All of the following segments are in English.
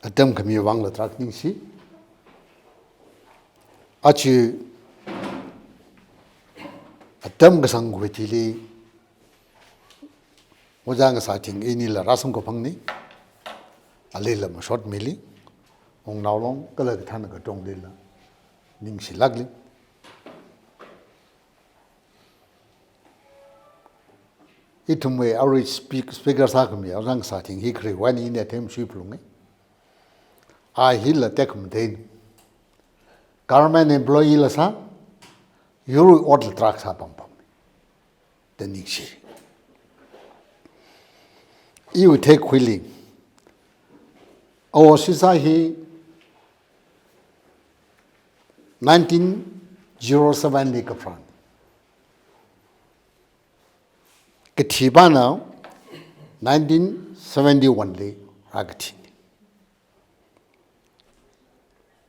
Adam kami wang la trak ning si achi Adam gasang gwetili wajang sa ting ini la rasam ko phangni alila ma short mili ong naulong kala ka thana ka tong lila ning si lagli itumwe average speaker sa kami wajang sa ting hi kri wani in atem shui plungi I hil la tek mtein government employee la sa yuru odl trak sa pam the ning you take willing our society 1907 le ka fran Katiba 1971 le agati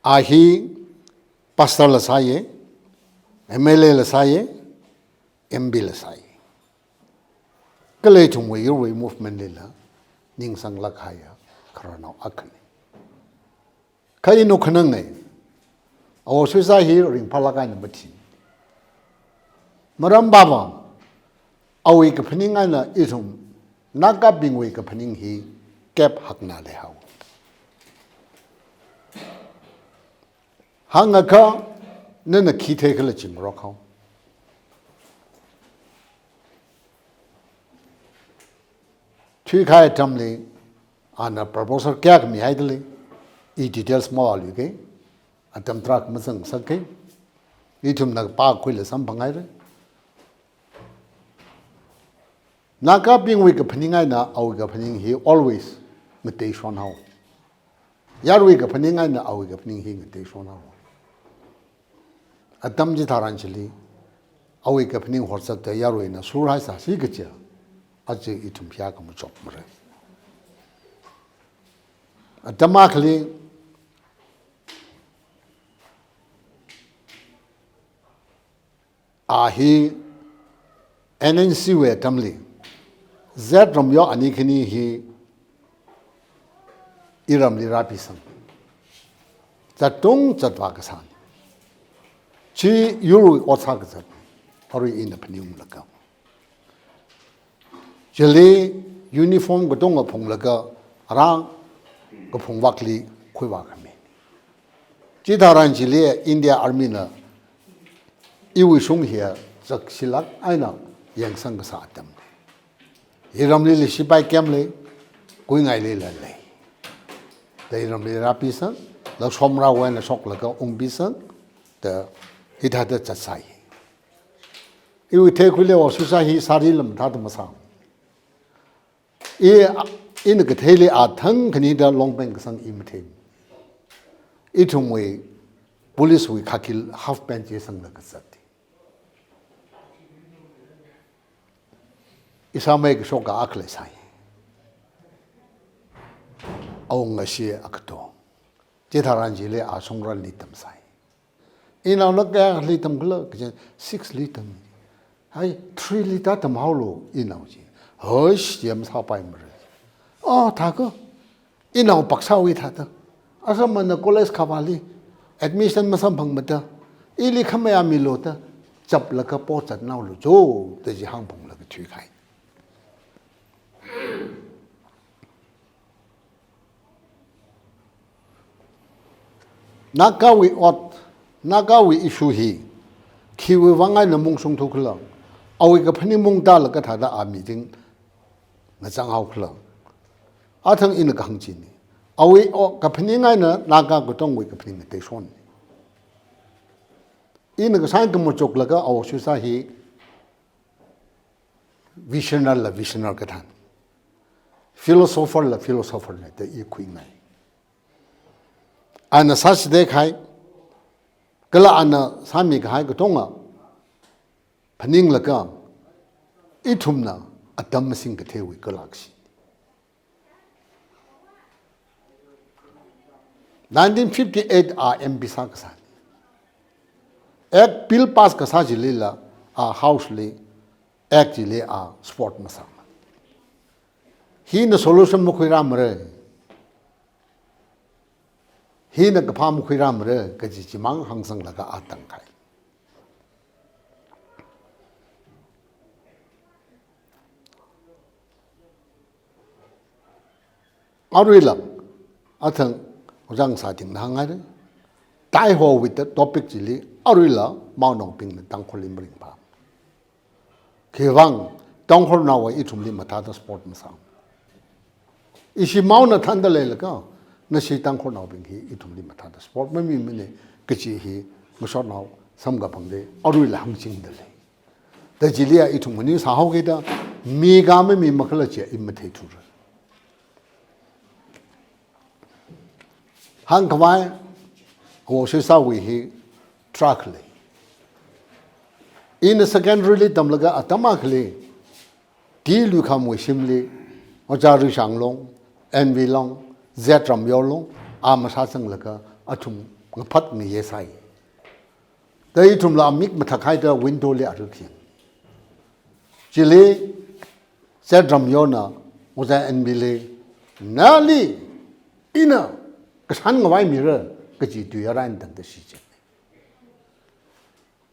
ahi pastor la saye MLA la saye MB la saye kale chungwe yurwe movement le la ning sang la khaya kharana akne kai no khanang ngai aw suisa hi ring phala ka nambati maram baba awi ka phning ana isum naga bingwe ka phning hi cap hakna le haw hanga ka nana ki the khala chim ro khaw thui khai tamle ana proposal kya mi haidle I details small you ke atam trak masang sakai itum nag pa khule sam bangai re naka bing we ka phaningai na aw ga phaning hi always ngate shon haw yar we ka phaningai na aw ga phaning hi ngate shon haw atam ji tharan chili aw we ka phaning hor sak ta yar we na sur hai sa si ga cha aje itum pya ka mu chop mare atama khli ahi NNC we tamli z rom yo ani khini hi iram li rapi sam chatung chatwa ka san chi yuru otsa ka chat hori in apnium laka jeli uniform go dong phong laka rang go phong wakli khoi wa ka me chi daran jili India army na iwi sung here zak silak aina yang sang ka sa atam iram li sipai kem le koi ngai le la le dai ram li rapi san la somra wa na sok la ka ong bi san the hitha da chatsai iwi the khule wa su sa hi sari lam tha ma sa e in ka thele a thang khani da long pen ka sang im the itum we police we khakil half pen je sang la ka sat isamay ke shoka akle sai aung ngasi akto jetharan jile a songran litam sai ina nakya litam glo 6 litam hai 3 liter tam haulo inau ji hosh yam sa pai mre oh tha ko inau paksa wi tha ta asam na college khawali admission masam phang mata ili khamaya milota chap la ka po chat naw lo jo te ji hang phang la ka thui khai Nagawi issue hi kiwi wangai na mung sung thu khla awi ka phani mung ta la ka tha da a meeting na chang hau khla athang in ka hang chi ni awi o ka phani ngai na naga ko tong wi ka phani te son in ka sang ka mo chok la ka aw su sa hi visioner ka than philosopher ne te i khui ngai ana sas de khai kala ana sami khai ko tonga phaning laka ithumna atam sing ka thewi kalaksi 1958 a MP sa ka sa ek bill pass ka sa jilila a house le ek jile a sport masa hi na solution mo khoi ram re hi na ka pham khuiram re ka ji chimang hangsang laga atang kai arila athang rang sa ting na ngai tai ho with the topic jili arila mau nong ping na tang kholim ring pa khewang tong khol na wa I thum li matha da sport ma sang isi mau na thanda le la ka na si tang khol na ping hi I thum li matha da sport ma mi ne ka chi hi ma shot na sam ga pang de arila hang ching de le da jili I thum ni sa ho ge da mi ga me mi ma khala che I ma thei thu hang kwai wo shi sa wi hi truck le in secondary tam laga atama khle ti lu kham wi sim le oja ru sang long nv long z ram yo long a ma sa sang laga athum ngaphat ni ye sai dai thum la mik ma thakai da window le aru khi chile z ram yo na oja nv le nali ina kasan ngawai mi re ka ji tu ya ran dang de shi je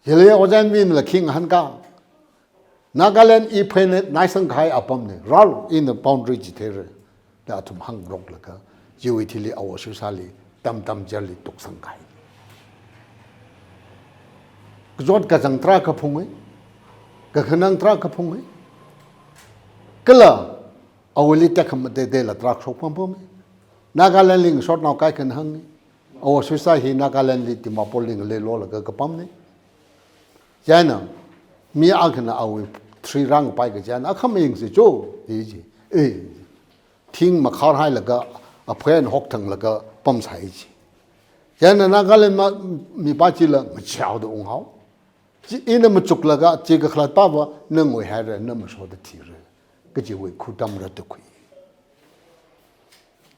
yele ojan min la king han ka Nagaland I phenet naisang khai apam ne ral in the boundary ji the da thum hang rok la ka jiwi thili aw su sali tam tam jali tuk sang khai jot ka jang tra ka phung ka khanang tra ka phung kala awli ta kham de la tra khok pam pam Nagaland ling short now kai kan hang aw su sa hi Nagaland li ti ma poling le lo la ka pam ne jana mi akhna awi 3 rang pai ga jan akham ing se jo di ji thing ma khar hai laga a phen hok thang laga pam sai ji jana Nagaland ma mi pa chi la ma chao de ong hao ji ina ma chuk laga chi ga khlat pa ba nang oi ha re na ma so de thi re ga ji wei khu tam ra de khu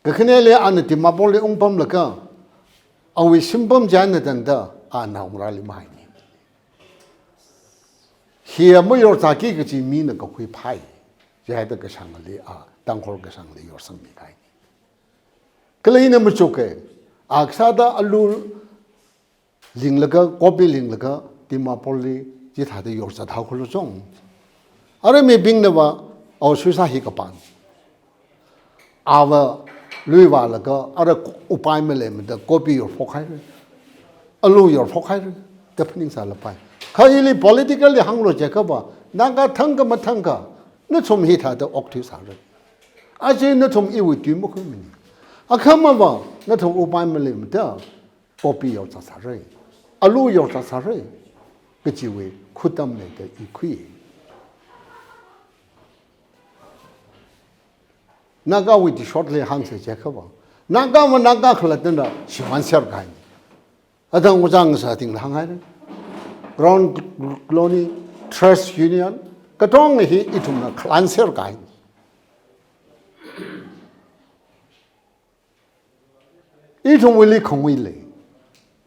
ga khne le an ti ma bol le ong pam laga awi sim pam jan na dang da a na ong ra li mai here mo yor ta ki chi mi na ko khui phai ya da ka sang le a tang khol ka sang le yor sang mi kai klei na mo choke aksa da alu ling la ka copy ling la ka tima poli ji tha de yor sa tha khol chong are me bing na ba aw su sa hi ka pan awa lui wa la ka are upai me le me da copy yor phok hai alu yor phok hai da phning sa la pai khayili political li hanglo je ka ba nanga thanga ma thanga na chom hi tha da okthi sa re a je na chom I wi tu mo khu mi akhama ba na thong upai me le da copy yo sa re alu yo sa re ke ji we khutam ne de I khu naga wi di shortly hang se je ka ba naga ma naga khla den da shiwan ser kai adang ujang sa ting hang hai Ground Colony Trust Union katong hi itum na clancer kai itum wili khong wi le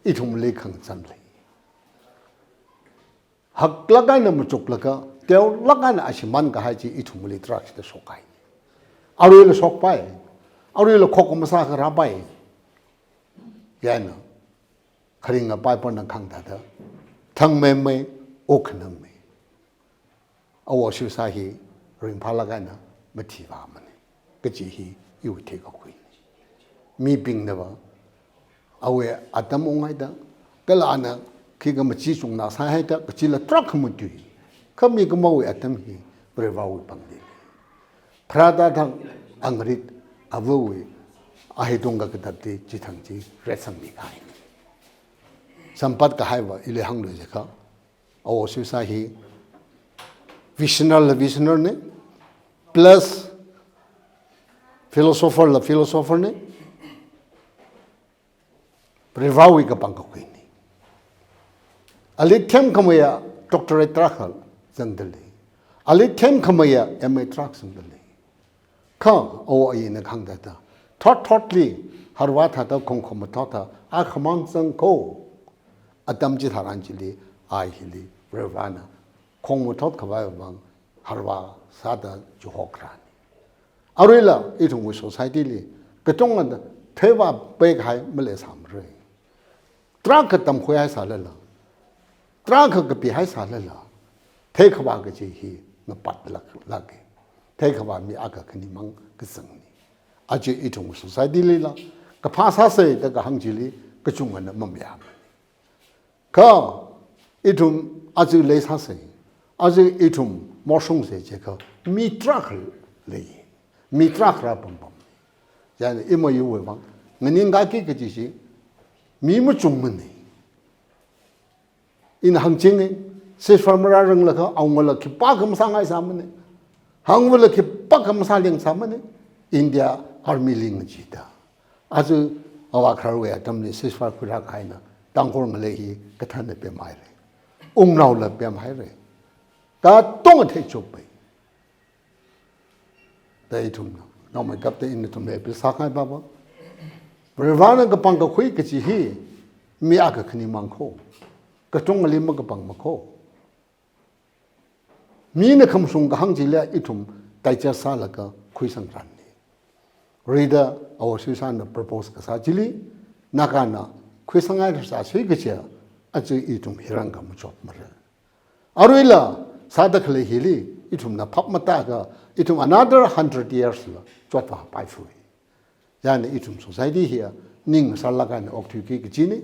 itum le khang chan le hak laga na mu chuk laga teo laga na asiman ka hai chi itum wili trust de sokai aru le sok pai aru le khok ma sa ka ra pai yana kharinga pai pon na khang da da thang me me ok nang me aw shu sa hi ring pha la ga na ma thi ba ma ne ka ji hi yu the ka kui mi ping na ba awe atam ongai da ka la na ki ga ma chi chung na sa hai da ka chi la truck mu tu ka mi ga ma we atam hi pre va wi pang de prada thang angrit awu we a hi dong ga ka de chi thang chi re sang mi kai sampat ka hai wa ile hang lo je ka aw su sa hi visioner ne plus philosopher ne prevawi ka pang ka kui ni ali them khamaya doctorate trakhal jangdali ali them khamaya ma trak sangdali kha aw ai ne khang da ta thoughtly harwa tha ta khong khom tha ta a khamang sang ko atam ji tharan ji li ai hili revana khong mo thot khwa bang harwa sa da ju hokran arila I thong society li ka tong an 태와 빼가이 멀레 삼르 트라크 땀 호야이 살랄라 트라크 그 비하이 살랄라 태크와 그 지히 너 빠tlak 태크와 미 아까 그니 망그 성니 아주 이종 소사이디리라 그 파사세 그 항질리 그 중간에 뭡야 그 이tum 아주 레사세 아주 이tum 모송세 제가 미트라클 레이 미트라크라 범범 야네 이모 유we 방 ngninga cái gì mi mu chung mình in hang ching ni se farmera rang la ka aung la ki pa kam sa ngai sa mane hang la ki pa kam sa ling sa mane India army ling ji da azu awa kharwe atam ni se far khura khai na tang khor ngale hi ka than ne pe mai re ung nau la pe mai re ka tong the chop pe dai thum no mai kap te in thum le pe sa khai ba ba Rivana ka pang ka khui ka chi hi mi aka khni mang kho ka tong ali ma ka pang ma kho mi na kham sung ka hang ji la itum tai cha sa la ka khui sang ran ni rida aw su san na propose ka sa jili na ka na khui sang ai sa sei ka cha a chu itum hirang ka mu chop ma ra aruila sa da khle hi li itum na phap ma ta ka itum another 100 years la chot pa pai fu yani itum society here ning salaga na oktu ki gini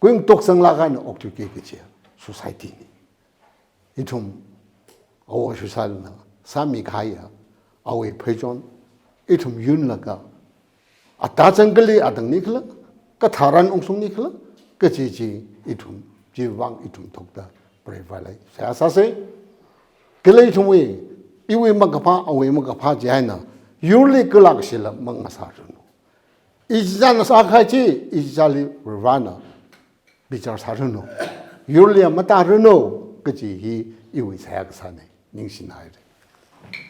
going tok sang laga na oktu ki gi society ni itum aw social na sami khaya awe phejon itum yun laga ata jangli adang ni khla ka tharan ungsung ni khla ka ji itum jiwang itum thokda prevalai sa sa se kelai thumwe iwe magapa awe magapa jaina Yurli kelak sila mengasarunu. Ijana sakhaji ijali rivana bicar sarunu. Yurli mata runu keji hi iwi saya kesana ningsinai.